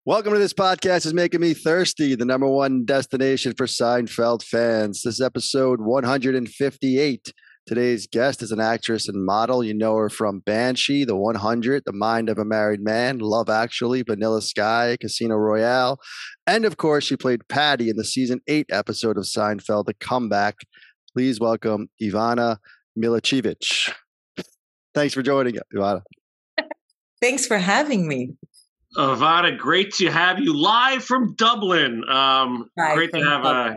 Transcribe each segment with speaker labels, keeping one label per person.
Speaker 1: Welcome to This Podcast Is Making Me Thirsty, the number one destination for Seinfeld fans. This is episode 158. Today's guest is an actress and model. You know her from Banshee, The 100, The Mind of a Married Man, Love Actually, Vanilla Sky, Casino Royale. And of course, she played Patty in the season 8 episode of Seinfeld, The Comeback. Please welcome Ivana Miličević. Thanks for joining us, Ivana.
Speaker 2: Thanks for having me.
Speaker 3: Ivana, great to have you live from Dublin. Great to have a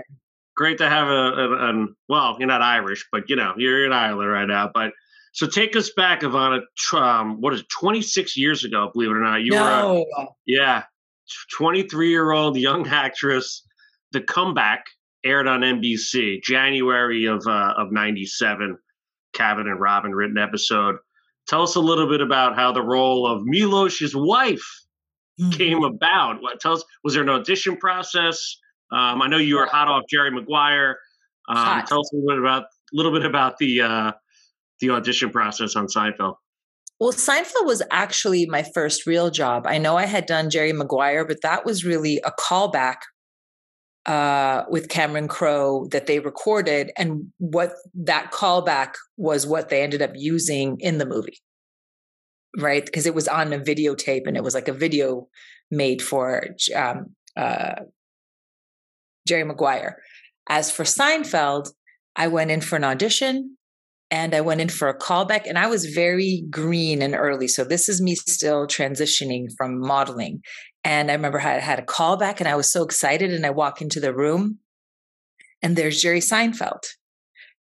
Speaker 3: well, you're not Irish, but you're in Ireland right now. But so take us back, Ivana. What is it, 26 years ago? Believe it or not, you were 23-year-old young actress. The Comeback aired on NBC, January of '97. Kevin and Robin written episode. Tell us a little bit about how the role of Milos's wife came about. Tell us, was there an audition process? I know you were hot off Jerry Maguire. Tell us a little bit about the audition process on Seinfeld.
Speaker 2: Well, Seinfeld was actually my first real job. I know I had done Jerry Maguire, but that was really a callback with Cameron Crowe that they recorded, and what that callback was what they ended up using in the movie. Right, because it was on a videotape, and it was like a video made for Jerry Maguire. As for Seinfeld, I went in for an audition, and I went in for a callback, and I was very green and early. So this is me still transitioning from modeling. And I remember I had a callback, and I was so excited, and I walk into the room, and there's Jerry Seinfeld.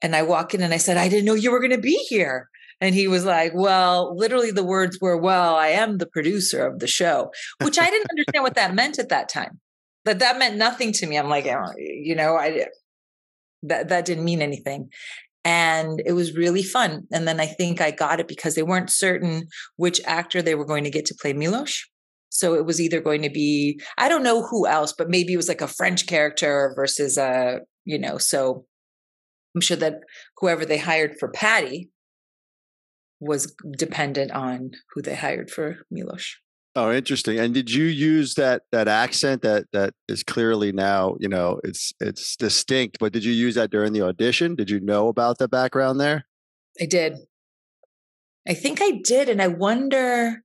Speaker 2: And I walk in, and I said, "I didn't know you were going to be here." And he was like, well, literally the words were, well, I am the producer of the show, which I didn't understand what that meant at that time. That meant nothing to me. I'm like, that didn't mean anything. And it was really fun. And then I think I got it because they weren't certain which actor they were going to get to play Milos. So it was either going to be, I don't know who else, but maybe it was like a French character versus so I'm sure that whoever they hired for Patty was dependent on who they hired for Milos.
Speaker 1: Oh, interesting. And did you use that accent that is clearly now, it's distinct, but did you use that during the audition? Did you know about the background there?
Speaker 2: I did. I think I did. And I wonder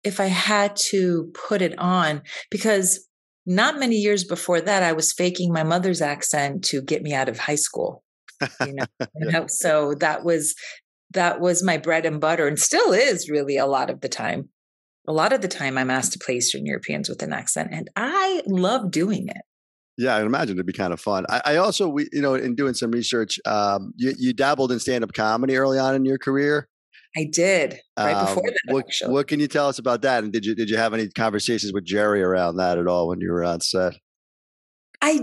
Speaker 2: if I had to put it on, because not many years before that, I was faking my mother's accent to get me out of high school. So that was my bread and butter, and still is really a lot of the time. A lot of the time I'm asked to play Eastern Europeans with an accent, and I love doing it.
Speaker 1: Yeah, I can imagine it'd be kind of fun. I also, in doing some research, you dabbled in stand-up comedy early on in your career.
Speaker 2: I did, right before that.
Speaker 1: What can you tell us about that? And did you have any conversations with Jerry around that at all when you were on set?
Speaker 2: I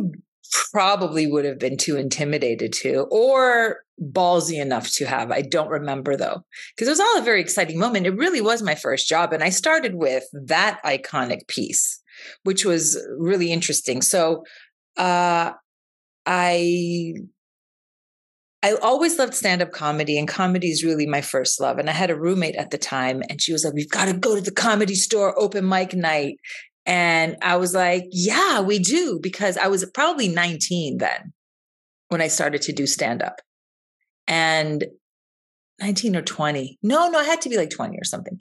Speaker 2: probably would have been too intimidated to, or ballsy enough to have. I don't remember though, because it was all a very exciting moment. It really was my first job. And I started with that iconic piece, which was really interesting. So I always loved stand-up comedy, and comedy is really my first love. And I had a roommate at the time, and she was like, "We've got to go to the Comedy Store open mic night." And I was like, yeah, we do, because I was probably 19 then when I started to do stand-up. And 19 or 20. No, I had to be like 20 or something.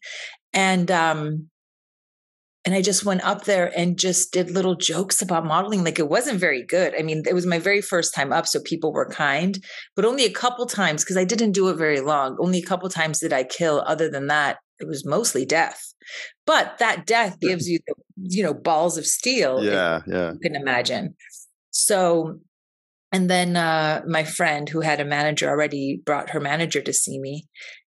Speaker 2: And I just went up there and just did little jokes about modeling. Like, it wasn't very good. I mean, it was my very first time up, so people were kind, but only a couple times, because I didn't do it very long. Only a couple times did I kill. Other than that, it was mostly death. But that death gives you, balls of steel.
Speaker 1: Yeah.
Speaker 2: You can imagine. So, and then my friend who had a manager already brought her manager to see me,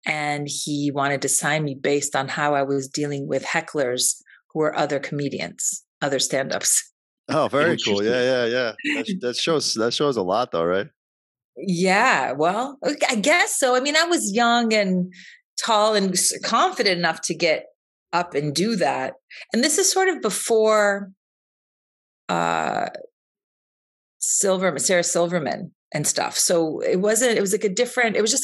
Speaker 2: and he wanted to sign me based on how I was dealing with hecklers who were other comedians, other stand-ups.
Speaker 1: Oh, very cool. Yeah. That shows a lot though, right?
Speaker 2: Yeah, well, I guess so. I mean, I was young and tall and confident enough to get up and do that. And this is sort of before Sarah Silverman and stuff. So it was just like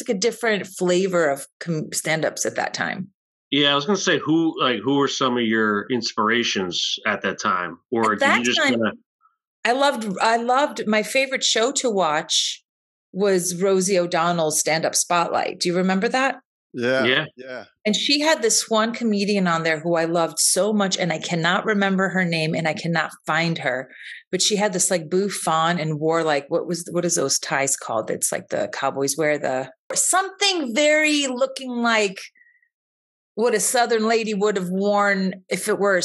Speaker 2: a different flavor of stand-ups at that time.
Speaker 3: Yeah, I was going to say who were some of your inspirations at that time, or
Speaker 2: At
Speaker 3: did
Speaker 2: that
Speaker 3: you just
Speaker 2: time,
Speaker 3: kind of?
Speaker 2: I loved my favorite show to watch was Rosie O'Donnell's Stand Up Spotlight. Do you remember that?
Speaker 1: Yeah,
Speaker 3: Yeah,
Speaker 1: yeah.
Speaker 2: And she had this one comedian on there who I loved so much, and I cannot remember her name and I cannot find her. But she had this like bouffant and wore like what is those ties called? It's like the cowboys wear, the something very looking like what a Southern lady would have worn if it were.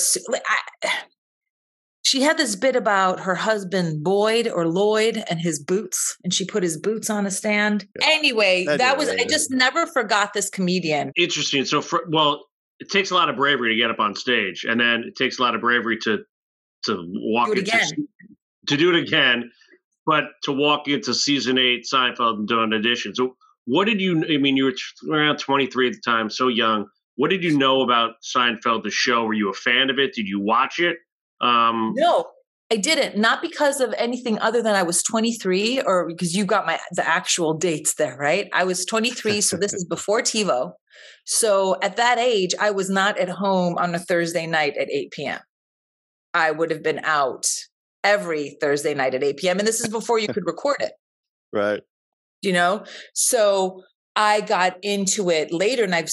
Speaker 2: She had this bit about her husband Boyd or Lloyd and his boots, and she put his boots on a stand. Anyway, I just never forgot this comedian.
Speaker 3: interesting. So, it takes a lot of bravery to get up on stage, and then it takes a lot of bravery to walk
Speaker 2: Do it
Speaker 3: into
Speaker 2: again.
Speaker 3: to do it again, but to walk into season 8 Seinfeld and do an audition. So, what did you? I mean, you were around 23 at the time, so young. What did you know about Seinfeld, the show? Were you a fan of it? Did you watch it?
Speaker 2: No, I didn't. Not because of anything other than I was 23, or because you got the actual dates there, right? I was 23, so this is before TiVo. So at that age, I was not at home on a Thursday night at 8 p.m. I would have been out every Thursday night at 8 p.m. And this is before you could record it.
Speaker 1: Right.
Speaker 2: So I got into it later, and I've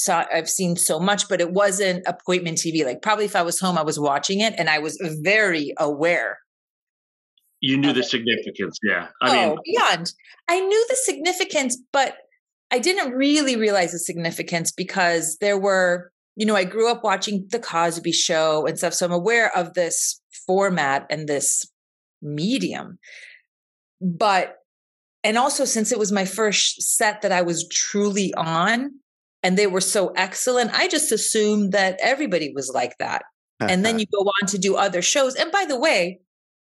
Speaker 2: seen so much, but it wasn't appointment TV. Like probably if I was home, I was watching it, and I was very aware.
Speaker 3: You knew the significance, yeah.
Speaker 2: I mean, beyond. I knew the significance, but I didn't really realize the significance because there were, I grew up watching The Cosby Show and stuff, so I'm aware of this format and this medium, and also, since it was my first set that I was truly on and they were so excellent, I just assumed that everybody was like that. And then you go on to do other shows. And by the way,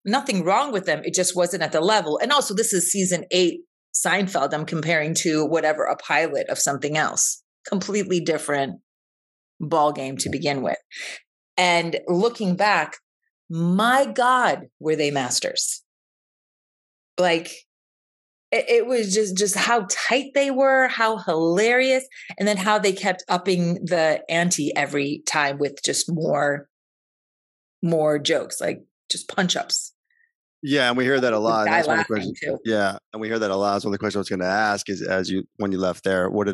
Speaker 2: nothing wrong with them. It just wasn't at the level. And also, this is season 8 Seinfeld. I'm comparing to whatever, a pilot of something else. Completely different ball game to begin with. And looking back, my God, were they masters. Like, it was just how tight they were, how hilarious, and then how they kept upping the ante every time with just more jokes, like just punch ups.
Speaker 1: Yeah, and we hear that a lot. That's one of the questions.
Speaker 2: Too.
Speaker 1: Yeah, and we hear that a lot. So one of the questions I was going to ask is, when you left there, what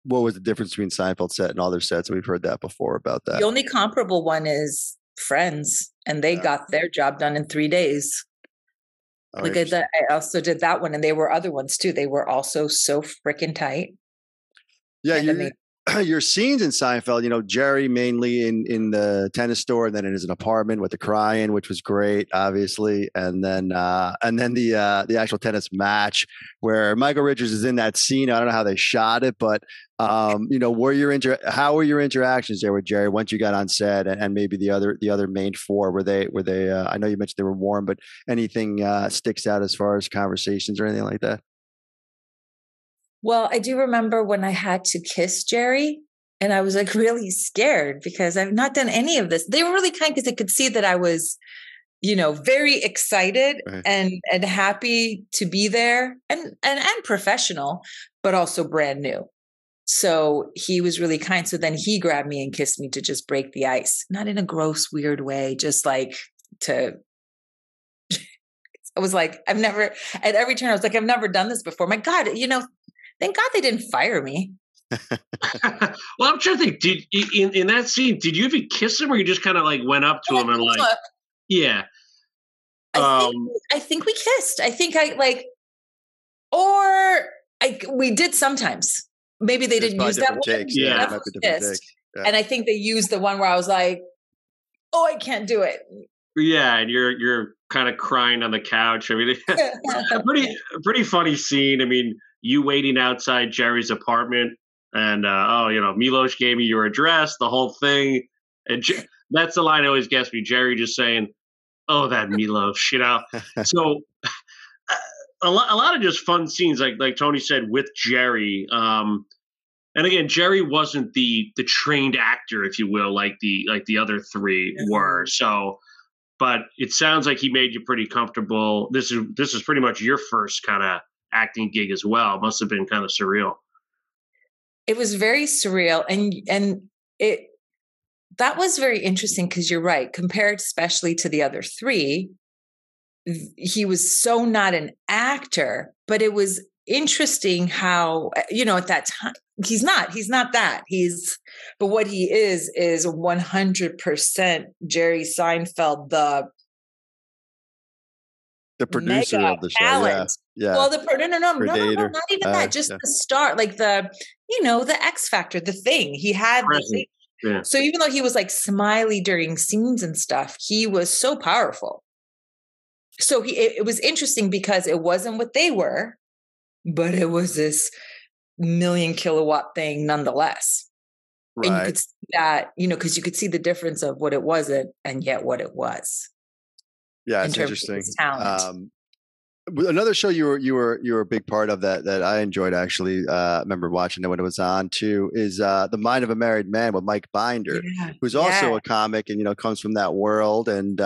Speaker 1: was the difference between Seinfeld set and other sets? And we've heard that before about that.
Speaker 2: The only comparable one is Friends, and they got their job done in 3 days. Like I also did that one, and there were other ones too. They were also so freaking tight.
Speaker 1: Yeah, your scenes in Seinfeld, Jerry mainly in the tennis store, and then in his apartment with the crying, which was great, obviously, and then the actual tennis match where Michael Richards is in that scene. I don't know how they shot it, but how were your interactions there with Jerry once you got on set, and maybe the other main four? Were they? I know you mentioned they were warm, but anything sticks out as far as conversations or anything like that?
Speaker 2: Well, I do remember when I had to kiss Jerry, and I was like really scared because I've not done any of this. They were really kind because they could see that I was, very excited and happy to be there and professional, but also brand new. So he was really kind. So then he grabbed me and kissed me to just break the ice, not in a gross, weird way, just like to. I was like, at every turn, I was like, I've never done this before. My God, thank God they didn't fire me.
Speaker 3: Well, I'm trying to think. Did in that scene, did you even kiss him, or you just kind of like went up to him and like, yeah?
Speaker 2: I think we kissed. I think we did sometimes. Maybe they didn't use that one.
Speaker 1: Takes. Yeah, it might be different takes.
Speaker 2: Yeah. And I think they used the one where I was like, "Oh, I can't do it."
Speaker 3: Yeah, and you're kind of crying on the couch. I mean, pretty funny scene. I mean, you waiting outside Jerry's apartment, and Milos gave me your address, the whole thing, and that's the line that always gets me. Jerry just saying, "Oh, that Milos," So a lot of just fun scenes, like Tony said, with Jerry. And again, Jerry wasn't the trained actor, if you will, like the other three were. So. But it sounds like he made you pretty comfortable. This is pretty much your first kind of acting gig as well. It must have been kind of surreal.
Speaker 2: It was very surreal, and that was very interesting because you're right. Compared especially to the other three, he was so not an actor, but it was interesting how, at that time, he's not that. But what he is 100% Jerry Seinfeld, the
Speaker 1: producer of the show.
Speaker 2: Talent.
Speaker 1: Yeah.
Speaker 2: Well, not even that. Just
Speaker 1: yeah.
Speaker 2: the star, like the X Factor, the thing. He had the thing.
Speaker 3: Yeah.
Speaker 2: So even though he was like smiley during scenes and stuff, he was so powerful. So it was interesting because it wasn't what they were, but it was this 1,000,000 kilowatt thing nonetheless.
Speaker 1: Right.
Speaker 2: And you could see that, because you could see the difference of what it wasn't and yet what it was.
Speaker 1: Yeah, it's interesting. Another show you were a big part of that I enjoyed, actually. I remember watching it when it was on too, is The Mind of a Married Man with Mike Binder, who's also a comic and comes from that world, and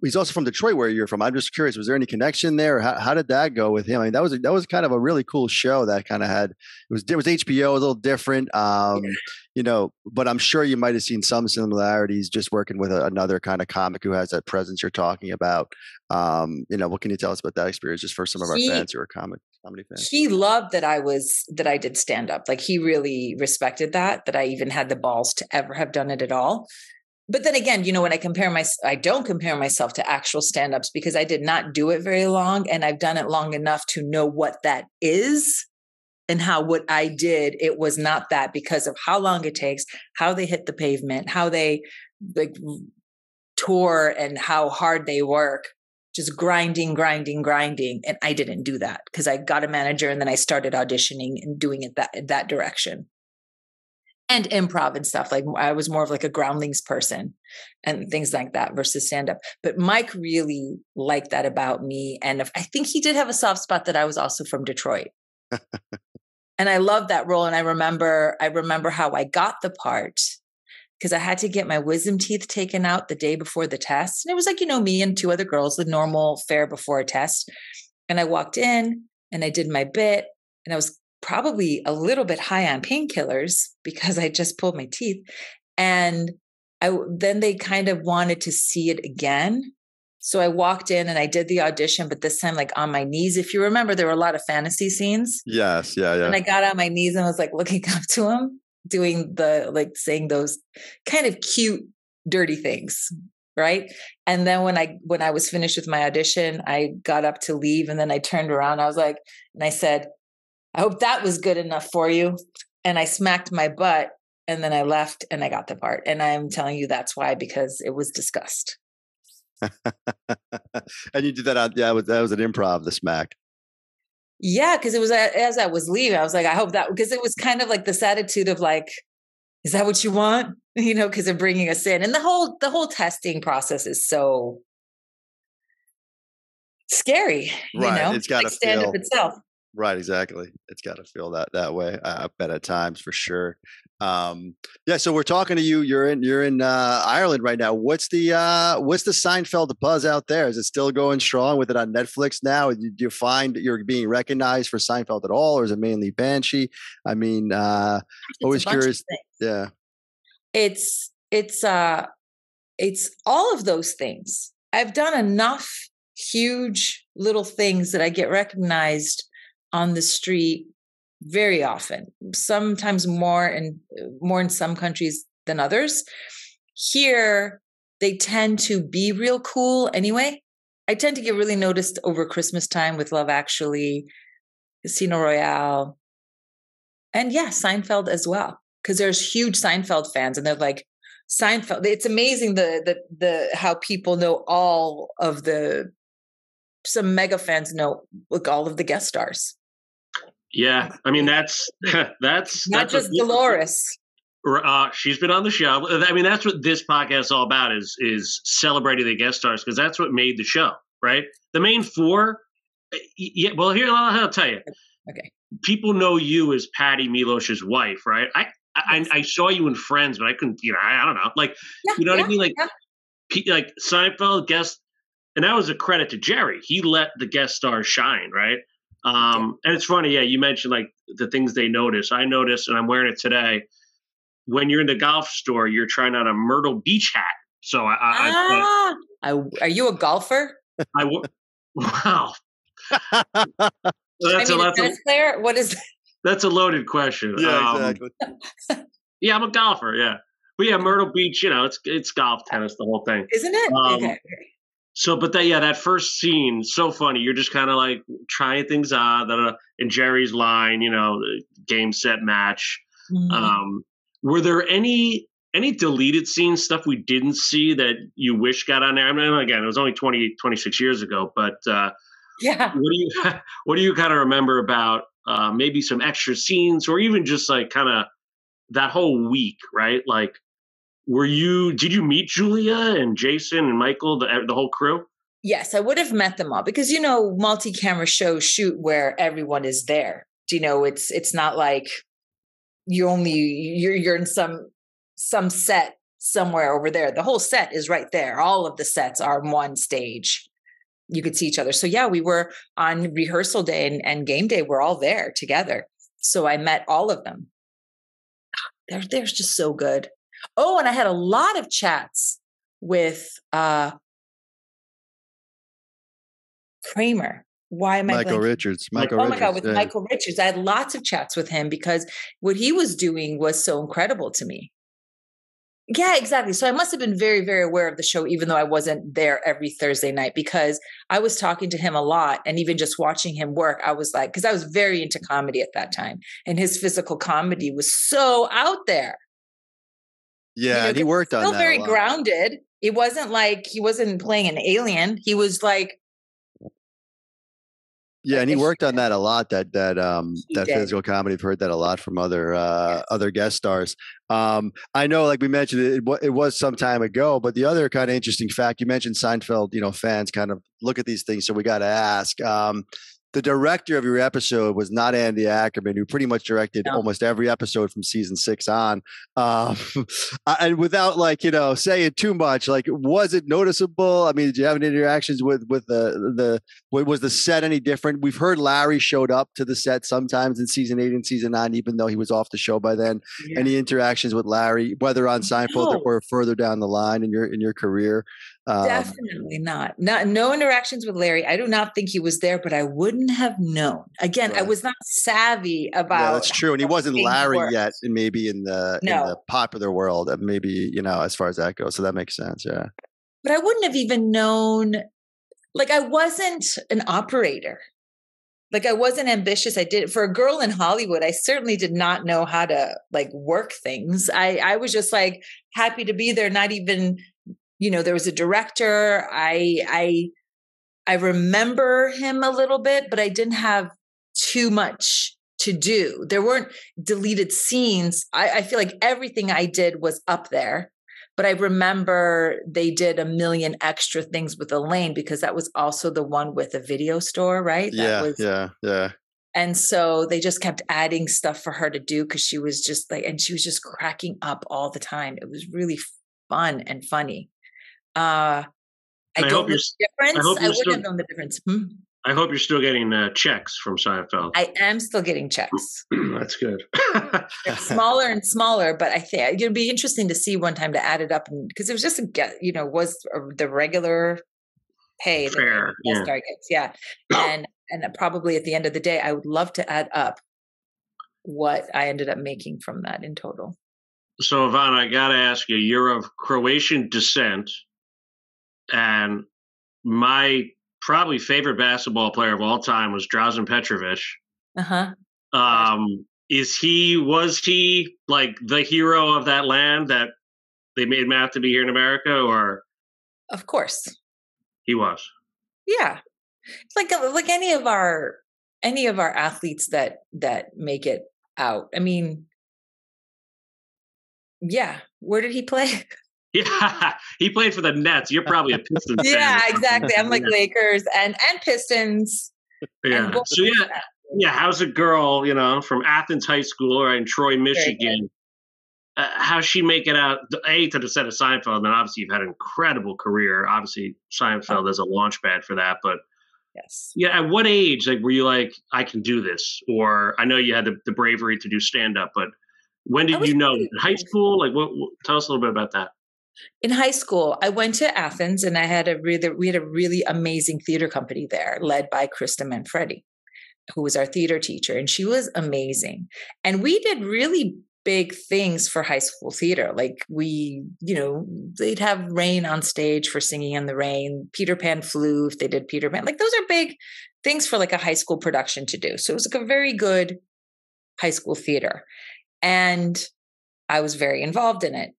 Speaker 1: he's also from Detroit, where you're from. I'm just curious, was there any connection there? How did that go with him? I mean, that was kind of a really cool show that kind of had it was HBO, a little different, but I'm sure you might have seen some similarities just working with another kind of comic who has that presence you're talking about. What can you tell us about that experience, just for some of our fans who are comedy fans?
Speaker 2: He loved that I did stand up. Like, he really respected that I even had the balls to ever have done it at all. But then again, when I don't compare myself to actual stand-ups, because I did not do it very long, and I've done it long enough to know what that is and how what I did, it was not that, because of how long it takes, how they hit the pavement, how they like tour, and how hard they work, just grinding. And I didn't do that because I got a manager and then I started auditioning and doing it that direction. And improv and stuff. Like, I was more of like a groundlings person and things like that versus stand-up. But Mike really liked that about me. And I think he did have a soft spot that I was also from Detroit. And I loved that role. And I remember how I got the part, because I had to get my wisdom teeth taken out the day before the test. And it was like, me and two other girls, the normal fare before a test. And I walked in and I did my bit, and I was probably a little bit high on painkillers because I just pulled my teeth. And then they kind of wanted to see it again. So I walked in and I did the audition, but this time like on my knees. If you remember, there were a lot of fantasy scenes.
Speaker 1: Yes. Yeah.
Speaker 2: And I got on my knees and was like looking up to him, doing saying those kind of cute, dirty things. Right. And then when I was finished with my audition, I got up to leave, and then I turned around. I was like, and I said, I hope that was good enough for you. And I smacked my butt, and then I left and I got the part. And I'm telling you that's why, because it was discussed.
Speaker 1: And you did that that was an improv, the smack.
Speaker 2: Yeah, because it was as I was leaving, I was like, I hope that, because it was kind of like this attitude of like, is that what you want? Because they're bringing us in. And the whole testing process is so scary.
Speaker 1: Right. It's got to
Speaker 2: stand up itself.
Speaker 1: Right, exactly. It's got to feel that way. I bet at times, for sure. So we're talking to you. You're in Ireland right now. What's the Seinfeld buzz out there? Is it still going strong with it on Netflix now? Do you find that you're being recognized for Seinfeld at all, or is it mainly Banshee? I mean, always curious. Yeah,
Speaker 2: it's all of those things. I've done enough huge little things that I get recognized on the street very often, sometimes more in some countries than others. Here, they tend to be real cool anyway. I tend to get really noticed over Christmas time with Love Actually, Casino Royale, and Seinfeld as well, because there's huge Seinfeld fans, and they're like, Seinfeld. It's amazing the how people know all of some mega fans know like all of the guest stars.
Speaker 3: Yeah, I mean that's
Speaker 2: not just Dolores.
Speaker 3: She's been on the show. I mean, that's what this podcast is all about, is celebrating the guest stars, because that's what made the show, right? The main four. Yeah, well, here I'll tell you.
Speaker 2: Okay.
Speaker 3: People know you as Patty Milos's wife, right? I saw you in Friends, but I couldn't. I don't know. Like, you know what I mean? Like Seinfeld guest, and that was a credit to Jerry. He let the guest stars shine, right? And it's funny, you mentioned like the things they notice. I noticed, and I'm wearing it today. when you're in the golf store, you're trying on a Myrtle Beach hat. So
Speaker 2: are you a golfer?
Speaker 3: Wow.
Speaker 2: That's a tennis player. What is?
Speaker 3: That's a loaded question.
Speaker 1: Yeah, exactly.
Speaker 3: Yeah, I'm a golfer. Yeah, but yeah, Myrtle Beach. It's golf, tennis, the whole thing,
Speaker 2: isn't it? Okay.
Speaker 3: So, but that first scene, so funny. You're just kind of like trying things on. And Jerry's line, game, set, match. Mm-hmm. Were there any deleted scenes, stuff we didn't see that you wish got on there? I mean, again, it was only 26 years ago, but
Speaker 2: yeah.
Speaker 3: What do you kind of remember about maybe some extra scenes, or even just like kind of that whole week, right? Like, did you meet Julia and Jason and Michael, the whole crew?
Speaker 2: Yes, I would have met them all because, multi-camera shows shoot where everyone is there. It's not like you're in some set somewhere over there. The whole set is right there. All of the sets are on one stage. You could see each other. So yeah, we were on rehearsal day and game day. We're all there together. So I met all of them. They're just so good. Oh, and I had a lot of chats with Kramer. Why am I
Speaker 1: Michael Richards?
Speaker 2: Michael Richards. I had lots of chats with him because what he was doing was so incredible to me. Yeah, exactly. So I must have been very, very aware of the show, even though I wasn't there every Thursday night, because I was talking to him a lot. And even just watching him work, I was like, because I was very into comedy at that time. And his physical comedy was so out there.
Speaker 1: Yeah, and he worked on that.
Speaker 2: Still very grounded. It wasn't like he wasn't playing an alien. He was like,
Speaker 1: yeah, and he worked on that a lot. That physical comedy. I've heard that a lot from other guest stars. I know, like we mentioned, it was some time ago. But the other kind of interesting fact, you mentioned Seinfeld. Fans kind of look at these things, so we got to ask. The director of your episode was not Andy Ackerman, who pretty much directed almost every episode from season 6 on. And without saying too much, was it noticeable? I mean, did you have any interactions with was the set any different? We've heard Larry showed up to the set sometimes in season 8 and season 9, even though he was off the show by then. Yeah. Any interactions with Larry, whether on Seinfeld or further down the line in your career?
Speaker 2: Definitely not. No interactions with Larry. I do not think he was there, but I wouldn't have known. Again, right. I was not savvy about.
Speaker 1: Yeah, that's true. And he wasn't Larry yet, and maybe in the popular world, maybe as far as that goes. So that makes sense. Yeah.
Speaker 2: But I wouldn't have even known. I wasn't an operator. I wasn't ambitious. I did for a girl in Hollywood. I certainly did not know how to work things. I was just happy to be there. Not even. There was a director. I remember him a little bit, but I didn't have too much to do. There weren't deleted scenes. I feel like everything I did was up there, but I remember they did a million extra things with Elaine because that was also the one with a video store, right?
Speaker 1: Yeah.
Speaker 2: And so they just kept adding stuff for her to do because she was just and she was just cracking up all the time. It was really fun and funny. I don't know the difference. I wouldn't have known the difference.
Speaker 3: I hope you're still getting checks from Seinfeld.
Speaker 2: I am still getting checks.
Speaker 3: That's good.
Speaker 2: They're smaller and smaller, but I think it'd be interesting to see one time to add it up, because it was just was the regular pay.
Speaker 3: Fair,
Speaker 2: Star gets, yeah. And probably at the end of the day, I would love to add up what I ended up making from that in total.
Speaker 3: So, Ivana, I got to ask you, you're of Croatian descent. And my probably favorite basketball player of all time was Drazen Petrovic. Was he the hero of that land that they made him out to be here in America, or?
Speaker 2: Of course.
Speaker 3: He was.
Speaker 2: Yeah. Like any of our athletes that make it out. I mean, yeah. Where did he play?
Speaker 3: Yeah, he played for the Nets. You're probably a Pistons fan.
Speaker 2: Yeah, exactly. I'm Lakers and Pistons.
Speaker 3: Yeah.
Speaker 2: And
Speaker 3: so how's a girl, from Athens High School or in Troy, Michigan? How's she make it out? To the set of Seinfeld, and obviously you've had an incredible career. Obviously, Seinfeld is a launch pad for that. But
Speaker 2: yes,
Speaker 3: yeah. At what age, were you I can do this? Or I know you had the bravery to do stand up, but When did you know? High school? Like what? Tell us a little bit about that.
Speaker 2: In high school, I went to Athens, and we had a really amazing theater company there, led by Krista Manfredi, who was our theater teacher, and she was amazing. And we did really big things for high school theater. Like they'd have Rain on stage for Singing in the Rain, Peter Pan flew if they did Peter Pan. Like those are big things for like a high school production to do. So it was like a very good high school theater. And I was very involved in it.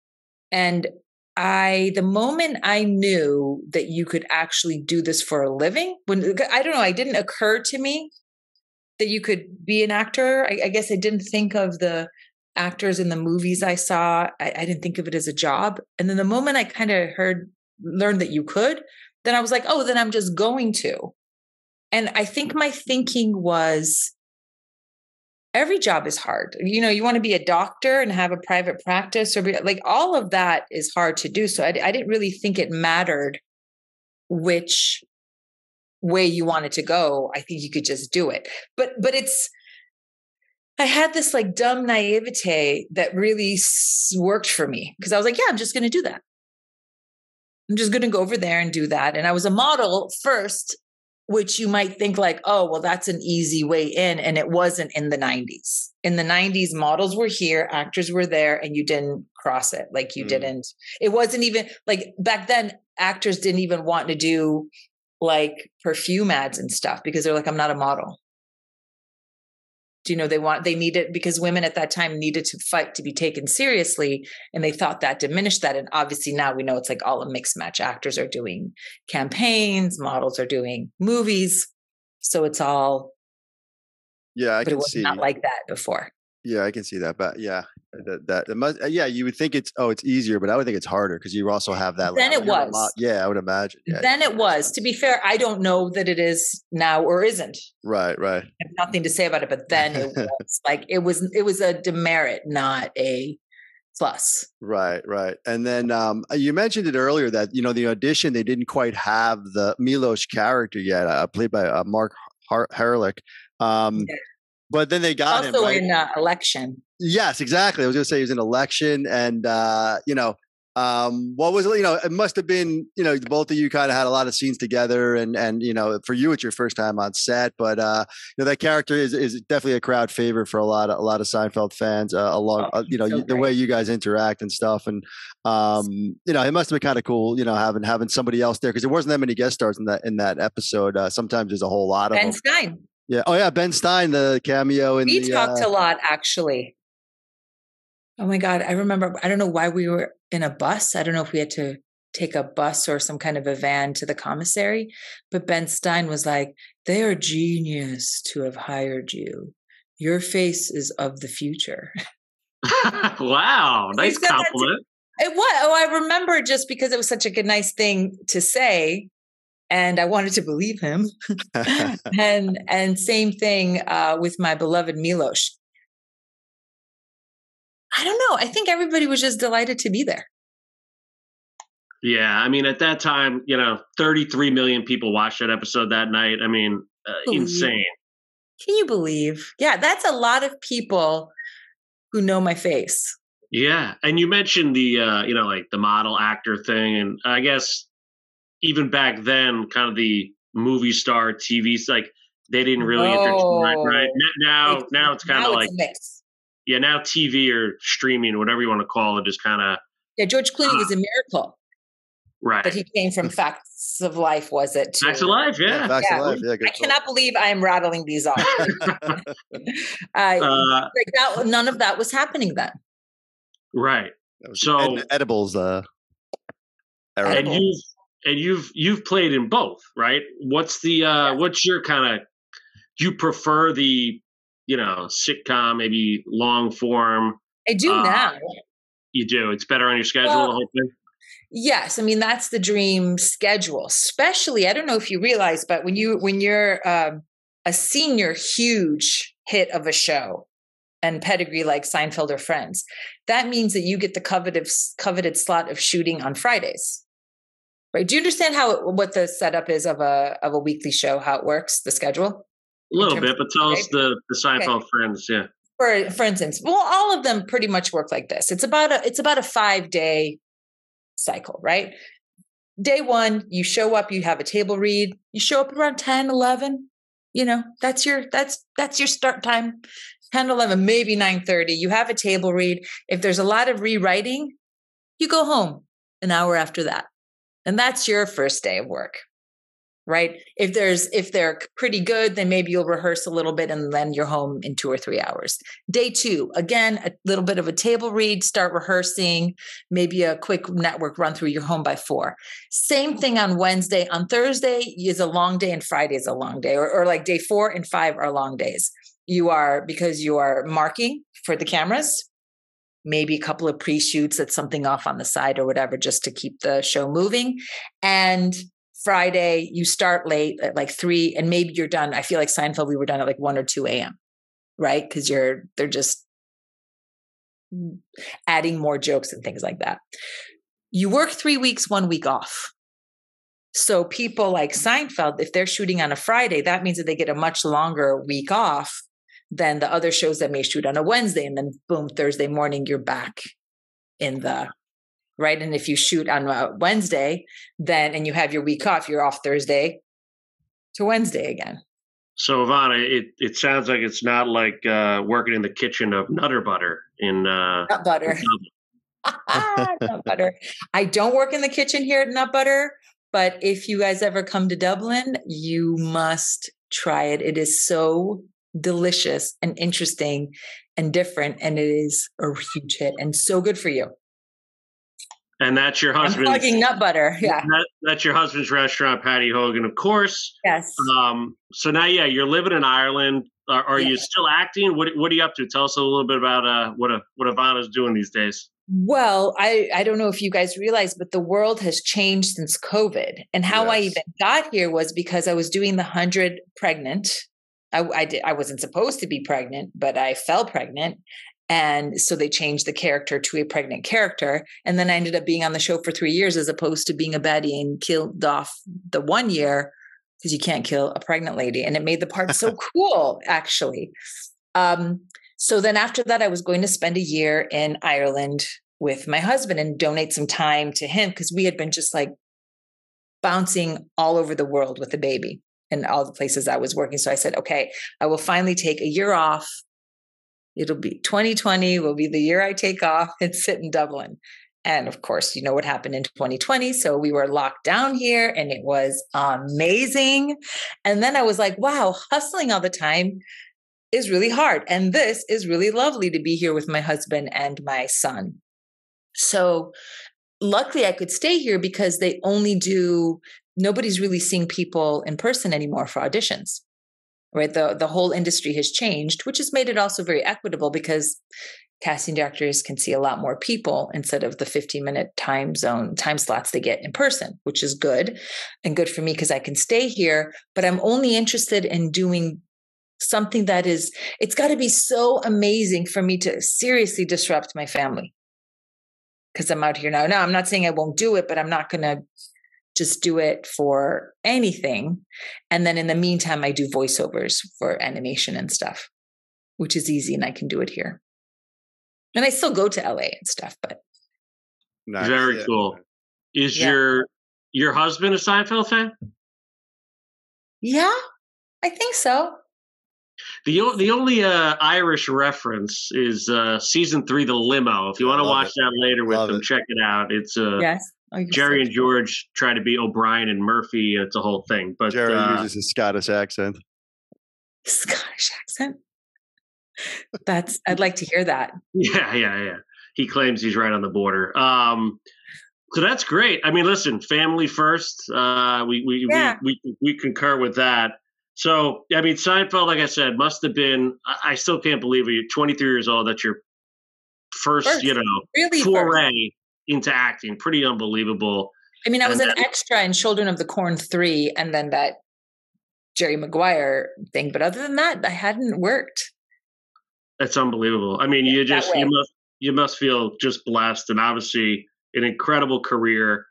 Speaker 2: And the moment I knew that you could actually do this for a living, it didn't occur to me that you could be an actor. I guess I didn't think of the actors in the movies I saw. I didn't think of it as a job. And then the moment I kind of learned that you could, then I was like, oh, then I'm just going to. And I think my thinking was, every job is hard. You want to be a doctor and have a private practice, or like all of that is hard to do. So I didn't really think it mattered which way you wanted to go. I think you could just do it. But I had this like dumb naivete that really worked for me, because I was like, yeah, I'm just going to do that. I'm just going to go over there and do that. And I was a model first, which you might think like, oh, well, that's an easy way in. And it wasn't in the 90s. In the 90s, models were here, actors were there, and you didn't cross it. Like you didn't, it wasn't even like back then, actors didn't even want to do like perfume ads and stuff, because they're like, I'm not a model. They needed, because women at that time needed to fight to be taken seriously. And they thought that diminished that. And obviously now we know it's like all a mixed match. Actors are doing campaigns, models are doing movies. So it's all, but it was not like that before.
Speaker 1: Yeah, I can see that. But yeah, you would think it's easier, but I would think it's harder, because you also have that.
Speaker 2: Then it was.
Speaker 1: Yeah, I would imagine. Yeah,
Speaker 2: then it was. To be fair, I don't know that it is now or isn't.
Speaker 1: Right. I
Speaker 2: have nothing to say about it, but then it was like, it was a demerit, not a plus.
Speaker 1: Right. And then you mentioned it earlier that, the audition, they didn't quite have the Milos character yet, played by Mark Herlick. But then they got him
Speaker 2: also in Election.
Speaker 1: Yes, exactly. I was going to say he was in Election, and what was it must have been both of you kind of had a lot of scenes together, and for you it's your first time on set, but that character is definitely a crowd favorite for a lot of Seinfeld fans. The way you guys interact and stuff, and it must have been kind of cool having somebody else there, because there wasn't that many guest stars in that episode. Sometimes there's a whole lot of
Speaker 2: Ben
Speaker 1: them.
Speaker 2: Stein.
Speaker 1: Yeah. Oh yeah, Ben Stein, the cameo in
Speaker 2: we talked a lot, actually. Oh my God. I remember, I don't know why we were in a bus. I don't know if we had to take a bus or some kind of a van to the commissary, but Ben Stein was like, they are genius to have hired you. Your face is of the future.
Speaker 3: Wow. Nice compliment.
Speaker 2: It was. Oh, I remember, just because it was such a nice thing to say. And I wanted to believe him. and same thing with my beloved Milos. I don't know. I think everybody was just delighted to be there.
Speaker 3: Yeah. I mean, at that time, 33 million people watched that episode that night. I mean, insane.
Speaker 2: Can you believe? Yeah, that's a lot of people who know my face.
Speaker 3: Yeah. And you mentioned the, like the model actor thing. And I guess even back then, kind of the movie star TV, like they didn't really intertwine, right? Now it's kind of like, yeah, now TV or streaming, whatever you want to call it, is kind of.
Speaker 2: Yeah, George Clooney was a miracle.
Speaker 3: Right.
Speaker 2: But he came from Facts of Life, was it?
Speaker 3: Facts of Life, yeah.
Speaker 1: Facts of Life, yeah.
Speaker 2: I cannot believe I am rattling these off. None of that was happening then.
Speaker 3: Right. So
Speaker 1: edibles.
Speaker 3: And you've played in both, right? What's your kind of? Do you prefer the sitcom, maybe long form?
Speaker 2: I do now.
Speaker 3: You do. It's better on your schedule, the whole thing?
Speaker 2: Yes. I mean, that's the dream schedule, especially, I don't know if you realize, but when you're a senior huge hit of a show and pedigree like Seinfeld or Friends, that means that you get the coveted slot of shooting on Fridays. Right. Do you understand what the setup is of a weekly show, how it works, the schedule?
Speaker 3: A little bit, but tell us the Seinfeld Friends, yeah.
Speaker 2: For instance, well, all of them pretty much work like this. It's about a 5-day cycle, right? Day one, you show up, you have a table read, you show up around 10, 11, that's your start time, 10, 11, maybe 9:30. You have a table read. If there's a lot of rewriting, you go home an hour after that. And that's your first day of work, right? If they're pretty good, then maybe you'll rehearse a little bit and then you're home in 2 or 3 hours. Day two, again, a little bit of a table read, start rehearsing, maybe a quick network run through, you're home by 4. Same thing on Wednesday. On Thursday is a long day and Friday is a long day, or like day 4 and 5 are long days. Because you are marking for the cameras, maybe a couple of pre-shoots, that's something off on the side or whatever, just to keep the show moving. And Friday, you start late at like 3 and maybe you're done. I feel like Seinfeld, we were done at like 1 or 2 a.m., right? Because they're just adding more jokes and things like that. You work 3 weeks, 1 week off. So people like Seinfeld, if they're shooting on a Friday, that means that they get a much longer week off than the other shows that may shoot on a Wednesday. And then boom, Thursday morning, you're back in the right. And if you shoot on a Wednesday, and you have your week off, you're off Thursday to Wednesday again.
Speaker 3: So Ivana, it sounds like it's not like working in the kitchen of Nutter Butter in
Speaker 2: Nut Butter. Nut Butter. I don't work in the kitchen here at Nut Butter, but if you guys ever come to Dublin, you must try it. It is so delicious and interesting and different, and it is a huge hit and so good for you.
Speaker 3: And that's your husband's.
Speaker 2: I'm plugging Nut Butter. Yeah.
Speaker 3: That's your husband's restaurant, Patty Hogan, of course.
Speaker 2: Yes.
Speaker 3: So now, you're living in Ireland. Are you still acting? What are you up to? Tell us a little bit about what Ivana's doing these days.
Speaker 2: Well, I don't know if you guys realize, but the world has changed since COVID. And how I even got here was because I was doing the 100 pregnant. I wasn't supposed to be pregnant, but I fell pregnant. And so they changed the character to a pregnant character. And then I ended up being on the show for 3 years as opposed to being a baddie and killed off the 1 year because you can't kill a pregnant lady. And it made the part so cool, actually. So then after that, I was going to spend a year in Ireland with my husband and donate some time to him because we had been just like bouncing all over the world with the baby and all the places I was working. So I said, okay, I will finally take a year off. It'll be 2020 will be the year I take off and sit in Dublin. And of course, you know what happened in 2020. So we were locked down here and it was amazing. And then I was like, wow, hustling all the time is really hard. And this is really lovely to be here with my husband and my son. So luckily I could stay here because nobody's really seeing people in person anymore for auditions. Right. The whole industry has changed, which has made it also very equitable because casting directors can see a lot more people instead of the 15-minute time slots they get in person, which is good and good for me because I can stay here. But I'm only interested in doing something it's got to be so amazing for me to seriously disrupt my family because I'm out here now. Now, I'm not saying I won't do it, but I'm not going to just do it for anything. And then in the meantime, I do voiceovers for animation and stuff, which is easy and I can do it here. And I still go to LA and stuff, but.
Speaker 3: Nice. Very cool. Is your husband a Seinfeld fan?
Speaker 2: Yeah, I think so.
Speaker 3: The only Irish reference is season 3, The Limo. If you want to watch that later with them, check it out. It's
Speaker 2: yes.
Speaker 3: Jerry and George try to be O'Brien and Murphy. It's a whole thing. But
Speaker 1: Jerry uses his Scottish accent.
Speaker 2: Scottish accent? I'd like to hear that.
Speaker 3: Yeah. He claims he's right on the border. So that's great. I mean, listen, family first. We concur with that. So, I mean, Seinfeld, like I said, must have been, I still can't believe it. You're 23 years old. That's your first really foray into acting. Pretty unbelievable.
Speaker 2: I mean, I was an extra in Children of the Corn 3 and then that Jerry Maguire thing. But other than that, I hadn't worked.
Speaker 3: That's unbelievable. I mean, you must feel just blessed and obviously an incredible career.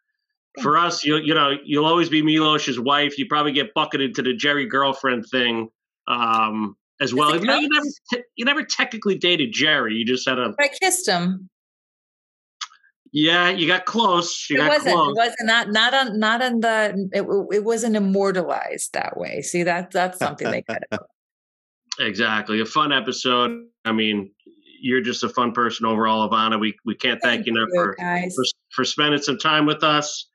Speaker 3: For us, you'll always be Milos's wife. You probably get bucketed to the Jerry girlfriend thing. as well. Even though you never technically dated Jerry, you just had a.
Speaker 2: But I kissed him.
Speaker 3: Yeah, you got close.
Speaker 2: It wasn't not on the. It wasn't immortalized that way. See, that's something they could have.
Speaker 3: Exactly, a fun episode. I mean, you're just a fun person overall, Ivana. We can't thank you enough for spending some time with us.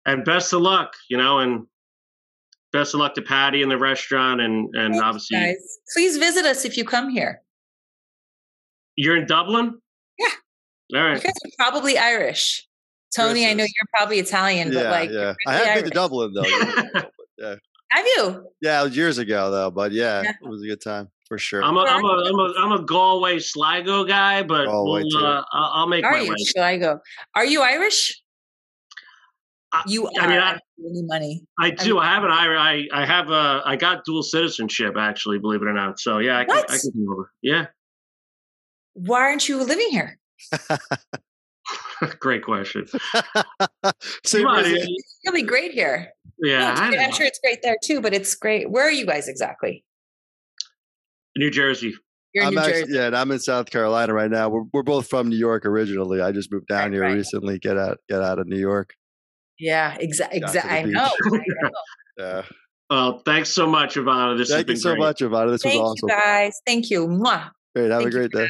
Speaker 3: And best of luck, and best of luck to Patty in the restaurant, and obviously,
Speaker 2: guys. Please visit us if you come here.
Speaker 3: You're in Dublin?
Speaker 2: Yeah.
Speaker 3: All right.
Speaker 2: You guys are probably Irish. Tony, I know you're probably Italian, but
Speaker 1: yeah. I have been to Dublin though. Yeah.
Speaker 2: Have you?
Speaker 1: Yeah, it was years ago though, but it was a good time for sure.
Speaker 3: I'm a Galway Sligo guy, but I'll make my way.
Speaker 2: Sligo. Are you Irish? Really money.
Speaker 3: I do. I got dual citizenship, actually, believe it or not. So yeah, I can come over. Yeah.
Speaker 2: Why aren't you living here?
Speaker 3: Great question.
Speaker 1: So
Speaker 2: it's really great here.
Speaker 3: Yeah,
Speaker 2: I'm sure it's great there too, but it's great. Where are you guys exactly?
Speaker 3: New Jersey.
Speaker 2: You're in New Jersey.
Speaker 1: Yeah, and I'm in South Carolina right now. We're both from New York originally. I just moved down here recently. Get out of New York.
Speaker 2: Yeah, exactly. I know.
Speaker 1: Yeah.
Speaker 3: Well, thanks so much, Ivana. This has been great.
Speaker 1: Thank you so much, Ivana. This was awesome.
Speaker 2: Thank you, guys. Thank you. Mwah.
Speaker 1: Great. Have a great day.